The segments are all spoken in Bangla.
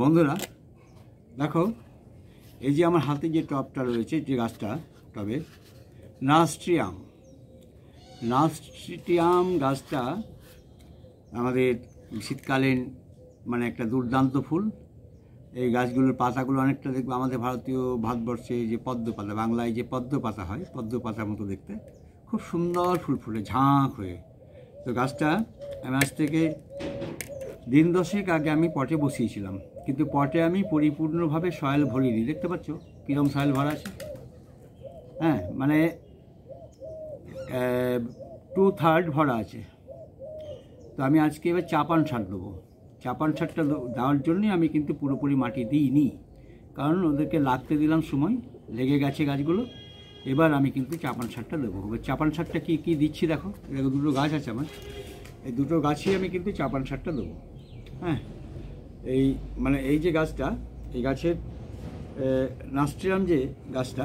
বন্ধুরা দেখো, এই যে আমার হাতে যে টবটা রয়েছে, যে গাছটা টবে, নাস্ট্রিয়াম গাছটা আমাদের শীতকালীন মানে একটা দুর্দান্ত ফুল। এই গাছগুলোর পাতাগুলো অনেকটা দেখবে আমাদের ভারতবর্ষে যে পদ্ম পাতা, বাংলায় যে পদ্ম পাতা হয়, পদ্ম পাতার মতো দেখতে, খুব সুন্দর ফুল ফুলে ঝাঁক হয়ে। তো গাছটা আমি আজ থেকে দিন 10 আগে আমি পটে বসিয়েছিলাম, কিন্তু পটে আমি পরিপূর্ণভাবে সয়েল ভরিনি। দেখতে পাচ্ছ কীরকম সয়েল ভরা আছে? হ্যাঁ, মানে 2/3 ভরা আছে। তো আমি আজকে এবার চাপান সার দেবো। চাপান সারটা দেওয়ার জন্যই আমি কিন্তু পুরোপুরি মাটি দিইনি, কারণ ওদেরকে লাগতে দিলাম, সময় লেগে গেছে গাছগুলো। এবার আমি কিন্তু চাপান সারটা দেবো। এবার চাপান সারটা কী দিচ্ছি দেখো, দেখো দুটো গাছ আছে আমার, এই দুটো গাছই আমি কিন্তু চাপান সারটা দেবো। হ্যাঁ, এই যে গাছটা, এই গাছের নাস্ট্রিয়াম যে গাছটা,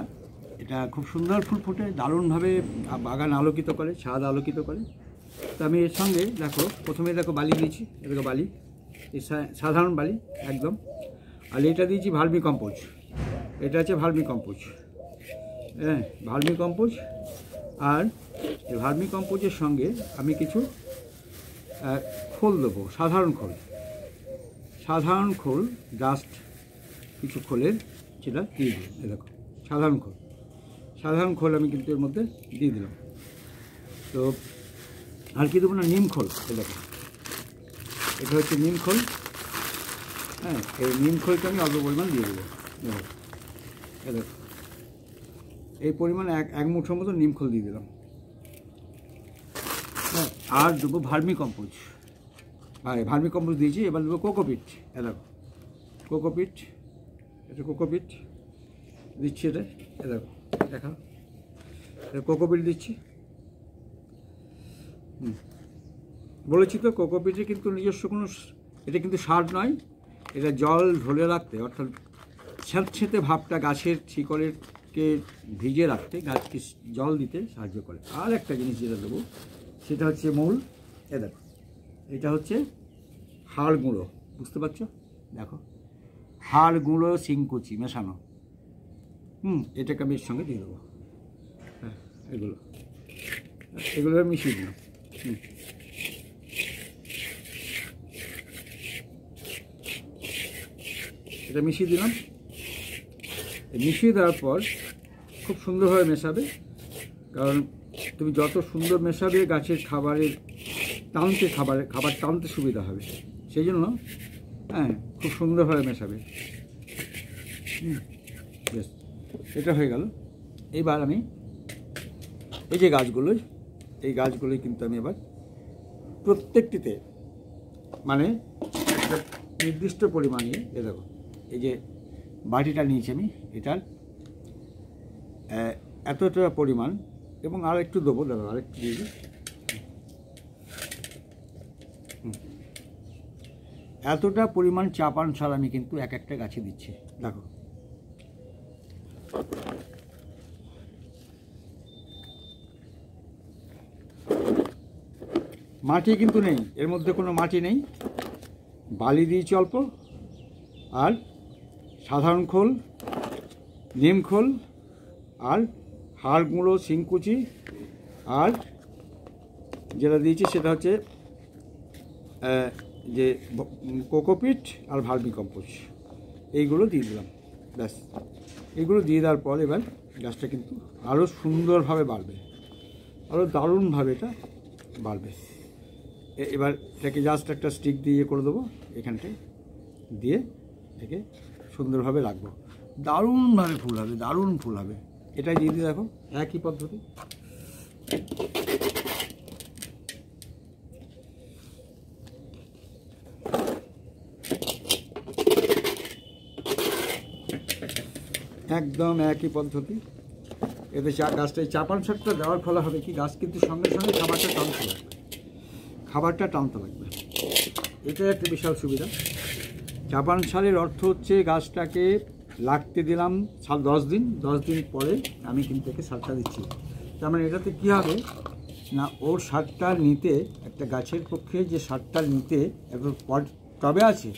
এটা খুব সুন্দর ফুল ফুটে, দারুণভাবে বাগান আলোকিত করে, ছাদ আলোকিত করে। তো আমি এর সঙ্গে দেখো, প্রথমে দেখো বালি দিয়েছি, দেখো বালি, এই সাধারণ বালি একদম। আর এটা দিয়েছি ভার্মি কম্পোজ, এটা আছে ভার্মি কম্পোজ। হ্যাঁ, ভার্মি কম্পোজ। আর এই ভার্মি কম্পোজের সঙ্গে আমি কিছু খোল দেবো, সাধারণ খোল, জাস্ট কিছু খোলের সেটা দিয়ে দিলাম। এ দেখো সাধারণ খোল আমি কিন্তু এর মধ্যে দিয়ে দিলাম। তো আর কি দেবো না, নিম খোল। এ দেখো, এটা হচ্ছে নিম খোল। হ্যাঁ, এই নিম খোলটা আমি অল্প পরিমাণ দিয়ে দেবো। দেখো, এ দেখো, এই পরিমাণ এক মুঠোর মতো নিম খোল দিয়ে দিলাম। হ্যাঁ, আর দেবো ভার্মি কম্পোজ। ভার্মি কম্পোজ দিয়েছি। এবার দেবো কোকোপিট। এ দেখো কোকোপিট, এটা কোকোপিট দিচ্ছি। এটা এ দেখো, দেখা কোকোপিট দিচ্ছি। বলেছি তো, কোকোপিটে কিন্তু নিজস্ব কোনো, এটা কিন্তু সার নয়, এটা জল ঢলে রাখতে, অর্থাৎ স্যাঁতস্যাঁতে ভাবটা গাছের শিকড়কে ভিজে রাখতে, গাছকে জল দিতে সাহায্য করে। আর একটা জিনিস যেটা দেবো সেটা হচ্ছে মূল। এ দেখো, এটা হচ্ছে হাড় গুঁড়ো, বুঝতে পারছো? দেখো, হাড় গুঁড়ো শিংকুচি মেশানো। এটাকে আমি এর সঙ্গে দিয়ে দেবো। হ্যাঁ, এগুলো মিশিয়ে দিলাম। এটা মিশিয়ে দিলাম। মিশিয়ে দেওয়ার পর খুব সুন্দরভাবে মেশাবে, কারণ তুমি যত সুন্দর মেশাবে গাছের খাবার টানতে সুবিধা হবে, সেই জন্য হ্যাঁ খুব সুন্দরভাবে মেশাবে। বেশ, এটা হয়ে গেল। এইবার আমি এই যে গাছগুলোই কিন্তু আমি এবার প্রত্যেকটিতে মানে একটা নির্দিষ্ট পরিমাণে, এ দেখো এই যে বাটিটা নিয়েছি আমি, এটার এতটা পরিমাণ, এবং আর একটু দেবো, দেখো আরেকটু দিয়ে দিই। এতটা পরিমাণ চাপান সার আমি কিন্তু একটা গাছে দিচ্ছি। দেখো, মাটি কিন্তু নেই, এর মধ্যে কোনো মাটি নেই, বালি দিয়েছি অল্প, আর সাধারণ খোল, নিম খোল, আর হাড় গুঁড়ো শিংকুচি, আর যেটা দিয়েছি সেটা হচ্ছে যে কোকোপিট আর ভার্মি কম্পোজ, এইগুলো দিয়ে দিলাম। ব্যাস, এইগুলো দিয়ে দেওয়ার পর এবার গাছটা কিন্তু আরও সুন্দরভাবে বাড়বে, আরও দারুণভাবে এটা বাড়বে। এবার এটাকে জাস্ট একটা স্টিক দিয়ে করে দেবো, এখানটায় দিয়ে এটাকে সুন্দরভাবে রাখবো। দারুণভাবে ফুল হবে, দারুণ ফুল হবে। এটাই দিয়ে দিয়ে দেখো, একই পদ্ধতি। একদম একই পদ্ধতি। এতে গাছটায় চাপান সারটা দেওয়ার ফলে হবে কি, গাছ কিন্তু সঙ্গে সঙ্গে খাবারটা টানতে লাগবে। এটা একটা বিশাল সুবিধা। চাপান সারের অর্থ হচ্ছে গাছটাকে লাগতে দিলাম 10 দিন, 10 দিন পরে আমি কিন্তু একে সারটা দিচ্ছি। তার মানে এটাতে কী হবে না, ওর সারটা নিতে, একটা গাছের পক্ষে যে সারটা নিতে, একটু টবে আছে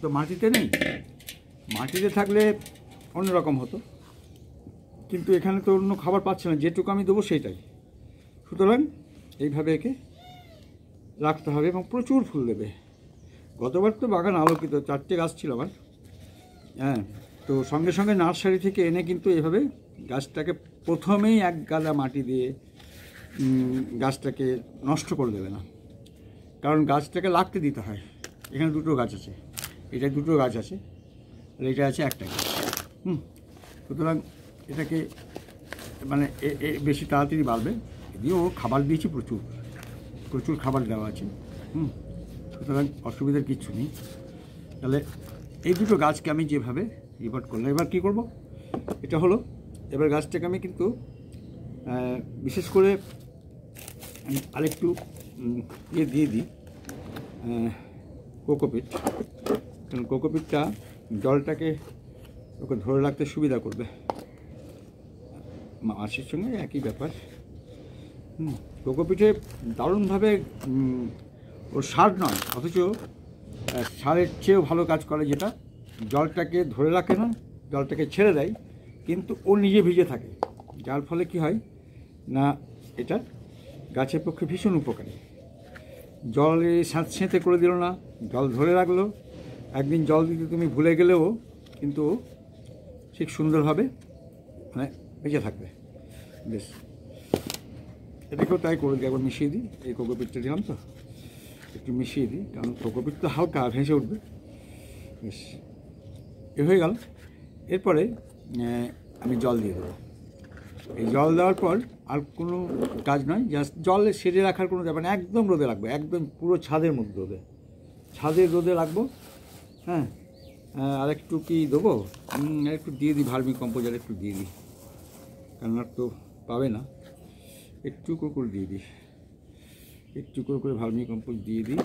তো মাটিতে নেই। মাটিতে থাকলে অন্যরকম হতো, কিন্তু এখানে তো অন্য খাবার পাচ্ছে না, যেটুকু আমি দেবো সেইটাই। সুতরাং এইভাবে একে রাখতে হবে এবং প্রচুর ফুল দেবে। গতবার তো বাগান আলোকিত, 4টে গাছ ছিল আমার। হ্যাঁ, তো সঙ্গে সঙ্গে নার্সারি থেকে এনে কিন্তু এভাবে গাছটাকে প্রথমেই এক গাদা মাটি দিয়ে গাছটাকে নষ্ট করে দেবে না, কারণ গাছটাকে লাগতে দিতে হয়। এখানে 2টো গাছ আছে, এটা 2টো গাছ আছে, আর এটা আছে একটা গাছ। সুতরাং এটাকে মানে বেশি তাড়াতাড়ি বাড়বে। যদিও খাবার দিয়েছি, প্রচুর খাবার দেওয়া আছে। সুতরাং অসুবিধার কিচ্ছু নেই। তাহলে এই 2টো গাছকে আমি যেভাবে রিপোর্ট করলাম, এবার কী করব, এটা হলো এবার গাছটাকে আমি কিন্তু বিশেষ করে আরেকটু দিয়ে দিই কোকোপিট, কারণ কোকোপিটটা জলটাকে ওকে ধরে রাখতে সুবিধা করবে। মাছের সঙ্গে একই ব্যাপার। কোকোপিটে দারুণভাবে ওর সার নয়, অথচ সারের চেয়েও ভালো কাজ করে, যেটা জলটাকে ধরে রাখে না, জলটাকে ছেড়ে দেয়, কিন্তু ও নিজে ভিজে থাকে, যার ফলে কি হয় না, এটা গাছের পক্ষে ভীষণ উপকারী। জলে স্যাঁতস্যাঁতে করে দিল না, জল ধরে রাখলো। একদিন জল দিতে তুমি ভুলে গেলেও কিন্তু ঠিক সুন্দরভাবে মানে বেঁচে থাকবে। বেশ, এটাকেও তাই করে দিই, একবার মিশিয়ে দিই। এই কোকোপিটটা দিলাম তো, একটু মিশিয়ে দিই, কারণ কোকোপিট তো হালকা ভেসে উঠবে। বেশ, এ হয়ে গেল। এরপরে আমি জল দিয়ে দেবো। এই জল দেওয়ার পর আর কোনো কাজ নয়, জাস্ট জল সেরে রাখার কোনো ব্যাপার না, একদম রোদে রাখবো, একদম পুরো ছাদের মধ্যে ছাদের রোদে রাখবো। হ্যাঁ, আর একটু কি দেবো, একটু দিয়ে দিই ভার্মি কম্পোজার, একটু দিয়ে দিই, কারণ আর তো পাবে না, একটু করে দিয়ে দিই, একটু করে ভার্মি কম্পোজ দিয়ে দিই।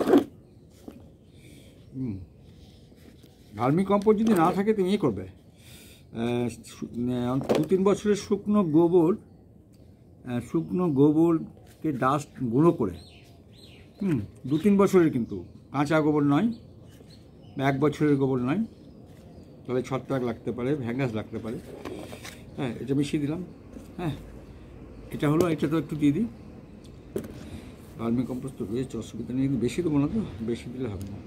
ভার্মি কম্পোজ যদি না থাকে তুমি করবে 2-3 বছরের শুকনো গোবরকে ডাস্ট গুঁড়ো করে, 2-3 বছরের, কিন্তু কাঁচা গোবর নয়, 1 বছরের গোবর নয়, তবে ছত্রাক লাগতে পারে, ভ্যাঙ্গাস লাগতে পারে। হ্যাঁ, এটা মিশিয়ে দিলাম। হ্যাঁ, এটা হলো, এটা তো একটু দিয়ে দিই। ভার্মি কম্পোস্ট তো রয়েছে, অসুবিধা নেই, কিন্তু বেশি দেবো না, তো বেশি দিলে হবে না।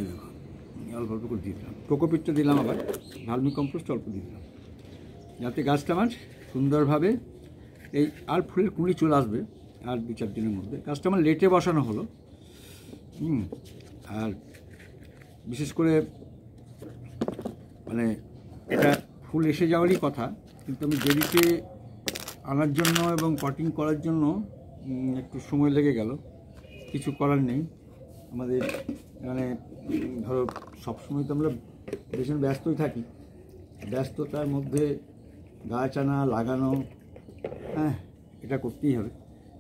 দেখো অল্প অল্প করে দিয়ে দিলাম, কোকোপিটটা দিলাম, আবার ভার্মি কম্পোস্ট অল্প দিয়ে দিলাম, যাতে গাছটা আমার সুন্দরভাবে এই আর ফুলের কুঁড়ি চলে আসবে আর 2-4 দিনের মধ্যে। গাছটা আমার লেটে বসানো হলো। আর বিশেষ করে মানে এটা ফুল এসে যাওয়ারই কথা, কিন্তু আমি দেরিতে আনার জন্য এবং পটিং করার জন্য একটু সময় লেগে গেল। কিছু করার নেই, আমাদের মানে ধরো সবসময় তো আমরা ভীষণ ব্যস্তই থাকি, ব্যস্ততার মধ্যে গাছ আনা, লাগানো, হ্যাঁ, এটা করতেই হবে।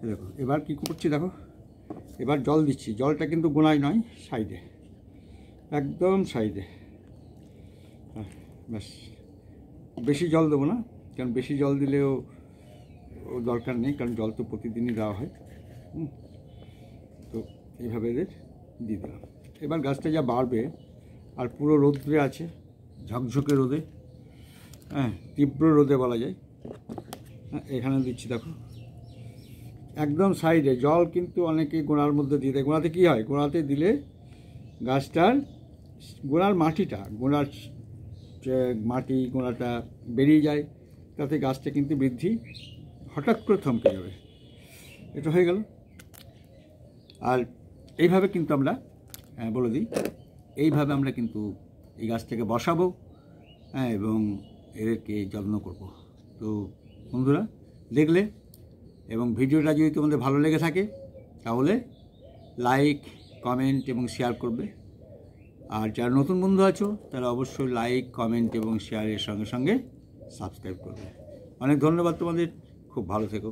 দেখো এবার কী করছি, দেখো এবার জল দিচ্ছি। জলটা কিন্তু গোনায় নয়, সাইডে, একদম সাইডে। হ্যাঁ, ব্যাস, বেশি জল দেবো না, কারণ বেশি জল দিলেও দরকার নেই, কারণ জল তো প্রতিদিনই দেওয়া হয়। তো এইভাবে এদের দিয়ে দিলাম। এবার গাছটা যা বাড়বে, আর পুরো রোদ্রে আছে, ঝকঝকে রোদে, হ্যাঁ, তীব্র রোদে বলা যায়। হ্যাঁ, এখানে দিচ্ছি, দেখো একদম সাইডে। জল কিন্তু অনেকেই গোড়ার মধ্যে দিয়ে দেয়। গোড়াতে কী হয়, গোড়াতে দিলে গাছটার গোড়ার মাটি গোড়াটা বেরিয়ে যায়, তাতে গাছটা কিন্তু বৃদ্ধি হঠাৎ করে থমকে যাবে। এটা হয়ে গেল। আর এইভাবে কিন্তু আমরা বলে দিই, এইভাবে আমরা কিন্তু এই গাছটাকে বসাবো, হ্যাঁ, এবং এদেরকে যত্ন করব। তো বন্ধুরা দেখলে, এবং ভিডিওটা যদি তোমাদের ভালো লেগে থাকে তাহলে লাইক, কমেন্ট এবং শেয়ার করবে। আর যারা নতুন বন্ধু আছো তারা অবশ্যই লাইক, কমেন্ট এবং শেয়ারের সঙ্গে সঙ্গে সাবস্ক্রাইব করবে। অনেক ধন্যবাদ তোমাদের, খুব ভালো থেকো।